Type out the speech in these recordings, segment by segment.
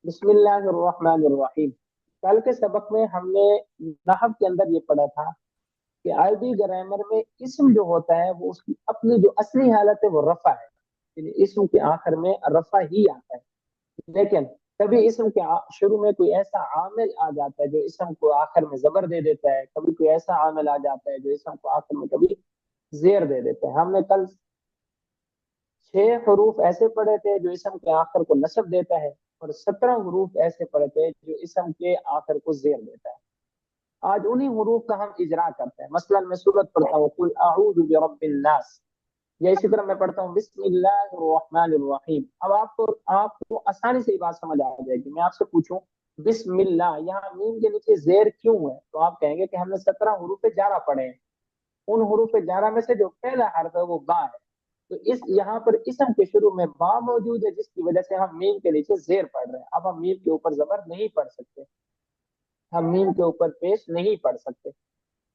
बिस्मिल्लाहिर्रहमानिर्रहीम। कल के सबक में हमने नहव के अंदर ये पढ़ा था कि अरबी ग्रामर में इस्म जो होता है वो उसकी अपनी जो असली हालत है वो रफा है, यानी इस्म के आखिर में रफा ही आता है। लेकिन कभी इस्म के शुरू में कोई ऐसा आमिल आ जाता है जो इस्म को आखिर में जबर दे देता है, कभी कोई ऐसा आमिल आ जाता है जो इस्म को आखिर में कभी जेर दे देता है। हमने कल 6 हरूफ ऐसे पढ़े थे जो इसम के आखिर को नस्ब देता है, और 17 हरूफ ऐसे पढ़े थे जो इसम के आखिर को जेर देता है। आज उन्हीं हरूफ का हम इजरा करते हैं। मसलन मैं सूरत पढ़ता हूँ कुल अऊज़ु बिरब्बिन नास, या इसी तरह मैं पढ़ता हूँ बिस्मिल्लाहिर्रहमानिर्रहीम। अब आपको आसानी से ये बात समझ आ जाएगी। मैं आपसे पूछूं बिस्मिल्लाह, यहाँ मीम के नीचे जेर क्यों है, तो आप कहेंगे कि हमने 17 हरूफ जारा पढ़े हैं। उन हरूफ जारा में से जो पहला हर्फ है वो बा है, तो इस यहाँ पर इसम के शुरू में बा मौजूद है, जिसकी वजह से हम मीम के नीचे जेर पढ़ रहे हैं। अब हम मीम के ऊपर जबर नहीं पढ़ सकते, हम मीम के ऊपर पेश नहीं पढ़ सकते।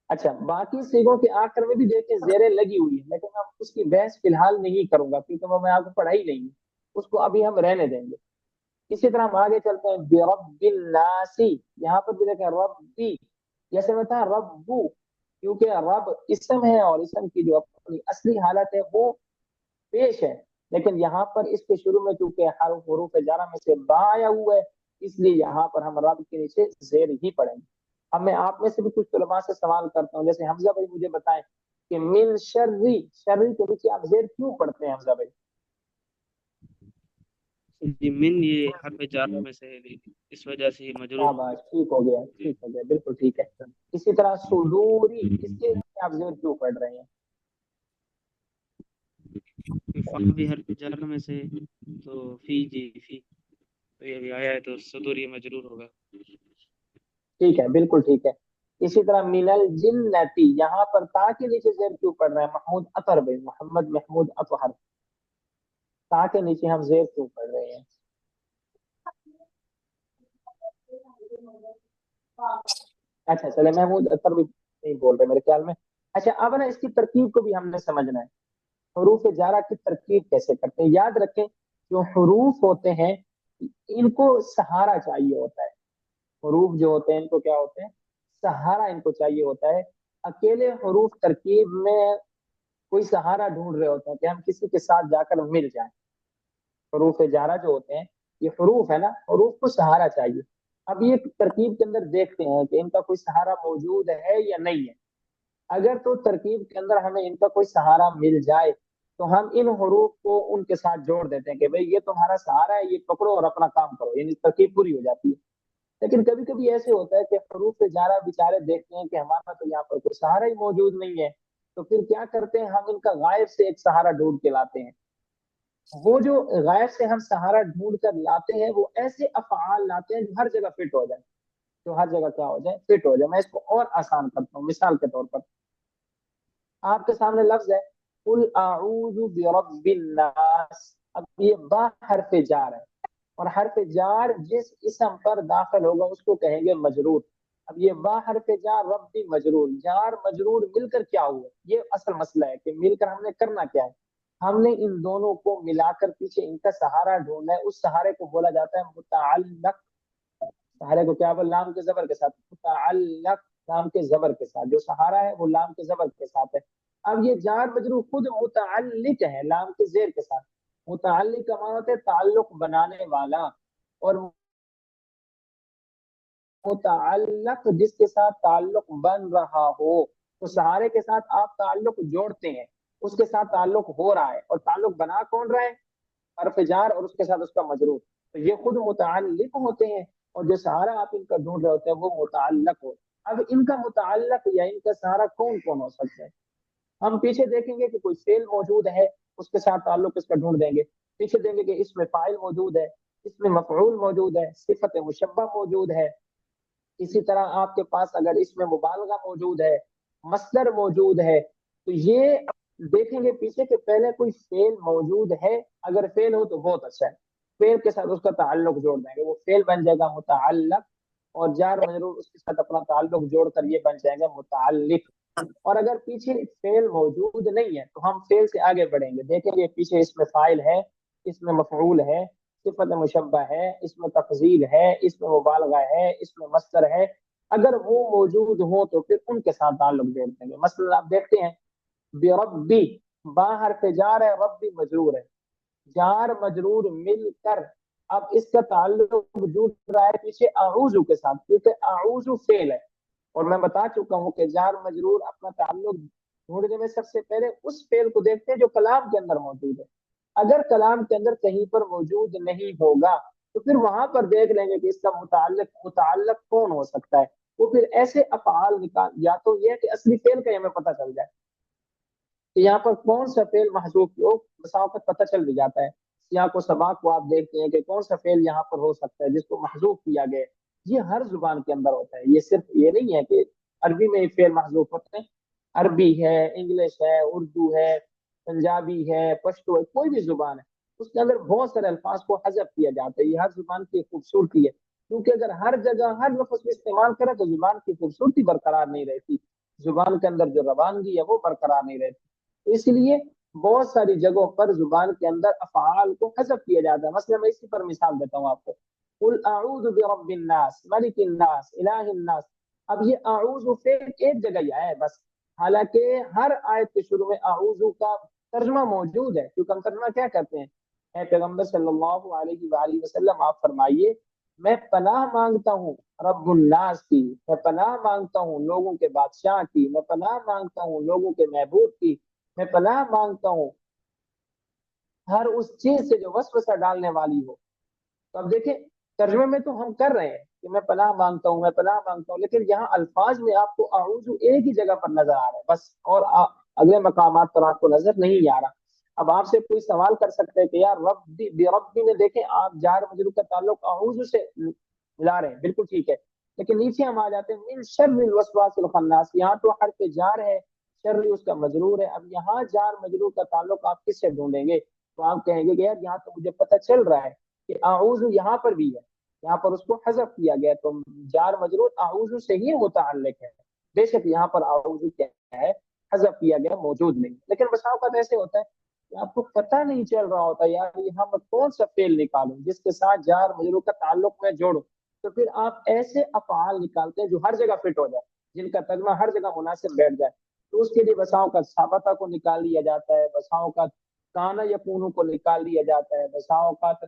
अच्छा, बाकी सीगों के आखिर में भी देखिए जेरें लगी हुई है, लेकिन हम उसकी बहस फिलहाल नहीं करूंगा क्योंकि वो मैं आपको पढ़ाई नहीं है, उसको अभी हम रहने देंगे। इसी तरह हम आगे चलते हैं बिरब्बिन नासी। यहाँ पर भी देखें रब्बी, जैसे मैं था रब्बू, क्योंकि रब इसम है और इसम की जो अपनी असली हालत है वो पेश है। लेकिन यहाँ पर इसके शुरू में चूंकि हर हरूफ जारा में से बा आया हुआ है, इसलिए यहाँ पर हम रब के नीचे जेर ही पढ़ेंगे। अब मैं आप में से भी कुछ उलमा से सवाल करता हूँ, जैसे हमजा भाई मुझे बताएं कि मिन शर्री, शर्री के नीचे आप जेर क्यों पढ़ते हैं हमजा भाई? जी, मिन ये हर्फ जार में से है, इस वजह से ये मजरूर हो शाबाश, ठीक हो गया, गया। ठीक हो गया, बिल्कुल ठीक है। इसी तरह सुदूरी, इसके नीचे आप जेर क्यों पढ़ रहे हैं? फा भी हर्फ जार में से है, तो फी, तो ये भी आया है तो सदूर ये मजरूर होगा। ठीक है, बिल्कुल ठीक है। इसी तरह मिनल जिन्नती, यहाँ पर ता के नीचे जेर क्यों पढ़ रहे हैं महमूद अतहर भाई, मोहम्मद महमूद अतहर, ता के नीचे हम जेर क्यों पढ़ रहे हैं? अच्छा चले, महमूद अतहर भी नहीं बोल रहे मेरे ख्याल में। अच्छा, अब ना इसकी तरकीब को भी हमने समझना है। हरूफ जारा की तरकीब कैसे करते हैं, याद रखें जो हरूफ होते हैं इनको सहारा चाहिए होता है। हरूफ जो होते हैं इनको क्या होते हैं, सहारा इनको चाहिए होता है। अकेले हरूफ तरकीब में कोई सहारा ढूंढ रहे होते हैं कि हम किसी के साथ जाकर मिल जाएं। हरूफ जारा जो होते हैं, ये हरूफ है ना, हरूफ को सहारा चाहिए। अब ये तरकीब के अंदर देखते हैं कि इनका कोई सहारा मौजूद है या नहीं है। अगर तो तरकीब के अंदर हमें इनका कोई सहारा मिल जाए तो हम इन हरूफ को उनके साथ जोड़ देते हैं कि भाई ये तुम्हारा सहारा है, ये पकड़ो और अपना काम करो, यानी तरकीब पूरी हो जाती है। लेकिन कभी कभी ऐसे होता है कि हरूफ जारा बेचारे देखते हैं कि हमारा तो यहाँ पर कोई सहारा ही मौजूद नहीं है, तो फिर क्या करते हैं, हम इनका गायब से एक सहारा ढूंढ के लाते हैं। वो जो गायब से हम सहारा ढूंढ कर लाते हैं वो ऐसे अफआल लाते हैं जो हर जगह फिट हो जाए, जो हर जगह क्या हो जाए, फिट हो जाए। मैं इसको और आसान करता हूँ, मिसाल के तौर पर आपके सामने लफ्ज है कुल आऊज़ु बिरब्बिन नास। अब ये बा हरफ जार है, और हरफ जार जिस इसम पर दाखिल होगा उसको कहेंगे मजरूर। अब ये बा हरफ जार रब्बी मजरूर, जार मजरूर मिलकर क्या हुआ, ये असल मसला है कि मिलकर हमने करना क्या है। हमने इन दोनों को मिलाकर पीछे इनका सहारा ढूंढना है, उस सहारे को बोला जाता है मुतअल्लक। सहारे को क्या बोल, लाम के जबर के साथ, मुतअल्लक, लाम के जबर के साथ, जो सहारा है वो लाम के जबर के साथ है। अब ये जार मजरूर खुद मुतअल्लिक है लाम के जेर के साथ। मुतअल्लिक का मतलब है ताल्लुक बनाने वाला, और मुतअल्लक जिसके साथ ताल्लुक बन रहा हो। तो सहारे के साथ आप ताल्लुक जोड़ते हैं, उसके साथ ताल्लुक हो रहा है, और ताल्लुक बना कौन रहा है, हर्फ जार और उसके साथ उसका मजरूर, तो ये खुद मुतअल्लिक होते हैं। और जो सहारा आप इनका ढूंढ रहे होते हैं वो मुतअल्लक हो। अब इनका मुतअल्लक या इनका सहारा कौन कौन हो सकता है, हम पीछे देखेंगे कि कोई फेल मौजूद है, उसके साथ ताल्लुक इसका ढूंढ देंगे। पीछे देंगे कि इसमें फाइल मौजूद है, इसमें मफऊल मौजूद है, सिफत मुशब्बह मौजूद है। इसी तरह आपके पास अगर इसमें मुबालगा मौजूद है, मसदर मौजूद है, तो ये देखेंगे पीछे के पहले कोई फेल मौजूद है। अगर फेल हो तो बहुत अच्छा है, फेल के साथ उसका ताल्लुक जोड़ देंगे, वो फेल बन जाएगा मुतअल्लक, और जार मजरूर उसके साथ अपना ताल्लुक जोड़कर ये बन जाएगा मुतअल्लिक। और अगर पीछे फेल मौजूद नहीं है तो हम फेल से आगे बढ़ेंगे, देखेंगे पीछे इसमें फाइल है, इसमें मफऊल है, صفت مشبہ ہے، اس میں تفضیل ہے، اس میں مبالغہ ہے، اس میں مصدر ہے، اگر وہ موجود ہوں تو پھر ان کے ساتھ تعلق جوڑ دیں گے۔ مثلا آپ دیکھتے ہیں بربی، با حرف جار ہے، ربی مجرور ہے، جار مجرور مل کر اب اس کا تعلق جڑ رہا ہے پیچھے اعوذ کے ساتھ، کیونکہ اعوذ فعل ہے، اور میں بتا چکا ہوں کہ جار مجرور اپنا تعلق ڈھونڈنے میں سب سے پہلے اس فعل کو دیکھتے ہیں جو کلام کے اندر موجود ہے۔ اگر کلام کے اندر کہیں پر موجود نہیں ہوگا تو پھر وہاں پر دیکھ لیں گے کہ اس کا متعلق کون ہو سکتا ہے، وہ پھر ایسے افعال نکال، یا تو یہ کہ اصلی فعل کا ہمیں پتہ چل جائے کہ یہاں پر کون سا فعل محذوف ہو، بسا اوقات پتہ چل بھی جاتا ہے۔ سیاق و سباق کو آپ دیکھتے ہیں کہ کون سا فعل یہاں پر ہو سکتا ہے جس کو محذوف کیا گیا ہے، یہ ہر زبان کے اندر ہوتا ہے، یہ صرف یہ نہیں ہے کہ عربی میں فعل محذوف ہوتے ہیں، عربی ہے، انگلش ہے، اردو ہے، پنجابی ہے، پشتو ہے، کوئی بھی زبان ہے اس کے اندر بہت سارے الفاظ کو حذف کیا جاتا ہے، یہ ہر زبان کی خوبصورتی ہے، کیونکہ اگر ہر جگہ ہر لفظ میں استعمال کرے تو زبان کی خوبصورتی برقرار نہیں رہتی، زبان کے اندر جو روانگی ہے وہ برقرار نہیں رہتی، تو اس لیے بہت ساری جگہوں پر زبان کے اندر افعال کو حذف کیا جاتا ہے۔ مثلا میں اسی پر مثال دیتا ہوں آپ کو، قل اعوذ برب الناس ملک الناس الہ الناس، اب یہ اعوذ فعل ایک جگہ ہی آیا ہے بس، حالانکہ ہر آیت کے شروع میں اعوذ کا ترجمہ موجود ہے، کیونکہ ہم ترجمہ کیا کرتے ہیں، اے پیغمبر صلی اللہ علیہ وآلہ وسلم آپ فرمائیے میں پناہ مانگتا ہوں رب الناس کی، میں پناہ مانگتا ہوں لوگوں کے بادشاہ کی، میں پناہ مانگتا ہوں لوگوں کے محبوب کی، میں پناہ مانگتا ہوں ہر اس چیز سے جو وسوسہ ڈالنے والی ہو۔ تو اب دیکھیں ترجمے میں تو ہم کر رہے ہیں کہ میں پناہ مانگتا ہوں، میں پناہ مانگتا ہوں، لیکن یہاں الفاظ میں آپ کو اعوذ ایک ہی جگہ پر نظر آ رہا ہے بس، اور اگلے مقامات پر آپ کو نظر نہیں آ رہا۔ اب آپ سے کوئی سوال کر سکتے ہیں کہ یار ربی بربی میں دیکھیں آپ جار مجرور کا تعلق اعوذ سے ملا رہے ہیں، بالکل ٹھیک ہے، لیکن نیچے ہم آ جاتے ہیں من شر الوسواس الخناس، یہاں تو حرف جار ہے، شر اس کا مجرور ہے، اب یہاں جار مجرور کا تعلق آپ کس سے ڈھونڈیں گے؟ تو آپ کہیں گے کہ یار یہاں تو مجھے پتہ چل رہا ہے کہ اعوذ یہاں پر بھی ہے، یہاں پر اس کو حذف کیا گیا، تو جار مجرور اعوذ سے ہی متعلق ہے، بے شک یہاں پر اعوذ کیا ہے حذف کیا گیا، موجود نہیں، لیکن بسا اوقات ایسے ہوتا ہے کہ آپ کو پتہ نہیں چل رہا ہوتا یار یہاں پر کون سا فعل نکالوں جس کے ساتھ جار مجرور کا تعلق میں جوڑوں، تو پھر آپ ایسے افعال نکالتے ہیں جو ہر جگہ فٹ ہو جائے، جن کا ترجمہ ہر جگہ مناسب بیٹھ جائے، تو اس کے لیے بسا اوقات ثابتہ کو نکال لیا جاتا ہے، بسا اوقات کانا یکونو کو نکال لیا جاتا ہے، بسا اوقات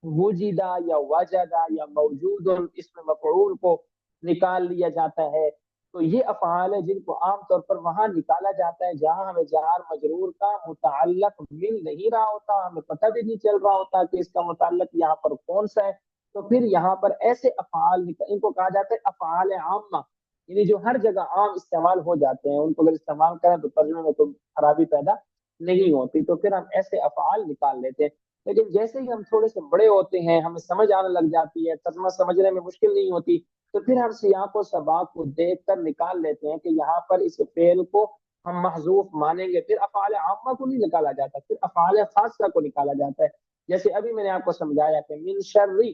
وجدہ یا وجدہ یا موجود اس میں مفعول کو نکال لیا جاتا ہے۔ تو یہ افعال ہیں جن کو عام طور پر وہاں نکالا جاتا ہے جہاں ہمیں جار مجرور کا متعلق مل نہیں رہا ہوتا، ہمیں پتہ بھی نہیں چل رہا ہوتا کہ اس کا متعلق یہاں پر کون سا ہے، تو پھر یہاں پر ایسے افعال ان کو کہا جاتا ہے افعال عامہ، یعنی جو ہر جگہ عام استعمال ہو جاتے ہیں، ان کو اگر استعمال کریں تو ترجمے میں تو خرابی پیدا نہیں ہوتی، تو پھر ہم ایسے افعال نکال لیتے ہیں۔ لیکن جیسے ہی ہم تھوڑے سے بڑے ہوتے ہیں، ہمیں سمجھ آنے لگ جاتی ہے، ترجمہ سمجھنے میں مشکل نہیں ہوتی، تو پھر ہم سیاق و سباق کو دیکھ کر نکال لیتے ہیں کہ یہاں پر اس فعل کو ہم محذوف مانیں گے، پھر افعال عامہ کو نہیں نکالا جاتا، پھر افعال خاصہ کو نکالا جاتا ہے، جیسے ابھی میں نے آپ کو سمجھایا کہ من شرری،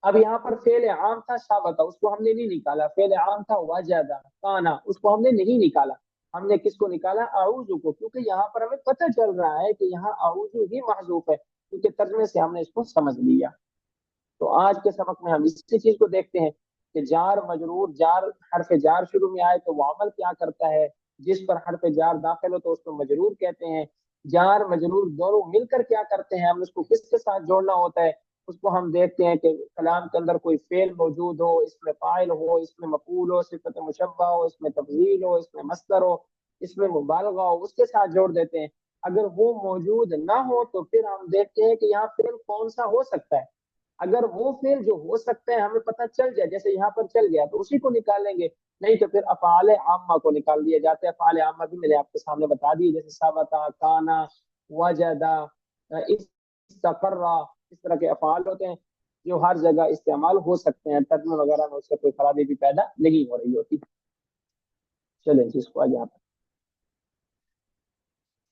اب یہاں پر فعل عام تھا ثابت، اس کو ہم نے نہیں نکالا، فعل عام تھا وجدہ کانا، اس کو ہم نے نہیں نکالا، ہم نے کس کو نکالا؟ اعوذ کو، کیونکہ یہاں پر ہمیں پتہ چل رہا ہے کہ یہاں اعوذ ہی محذوف ہے، کیونکہ ترجمے سے ہم نے اس کو سمجھ لیا۔ تو آج کے سبق میں ہم اسی چیز کو دیکھتے ہیں کہ جار مجرور، جار حرف جار شروع میں آئے تو وہ عمل کیا کرتا ہے، جس پر حرف جار داخل ہو تو اس کو مجرور کہتے ہیں، جار مجرور دونوں مل کر کیا کرتے ہیں، ہم اس کو کس کے ساتھ جوڑنا ہوتا ہے، اس کو ہم دیکھتے ہیں کہ کلام کے اندر کوئی فعل موجود ہو، اس میں فاعل ہو، اس میں مفعول ہو، صفت مشبہ ہو، اس میں تفضیل ہو، اس میں مصدر ہو، اس میں مبالغہ ہو، اس کے ساتھ جوڑ دیتے ہیں، اگر وہ موجود نہ ہو تو پھر ہم دیکھتے ہیں کہ یہاں فعل کون سا ہو سکتا ہے، اگر وہ فعل جو ہو سکتا ہے ہمیں پتہ چل جائے جیسے یہاں پر چل گیا تو اسی کو نکال لیں گے، نہیں تو پھر افعال عامہ کو نکال دیا جاتا ہے، افعال عامہ بھی میں نے آپ کے سامنے بتا دی، جیسے ثابتہ، کانا، وجدہ، استقرا، اس طرح کے افعال ہوتے ہیں جو ہر جگہ استعمال ہو سکتے ہیں، ترجمہ وغیرہ میں اس سے کوئی خرابی بھی پیدا نہیں ہو رہی ہوتی۔ چلیں جس کو آگے آپ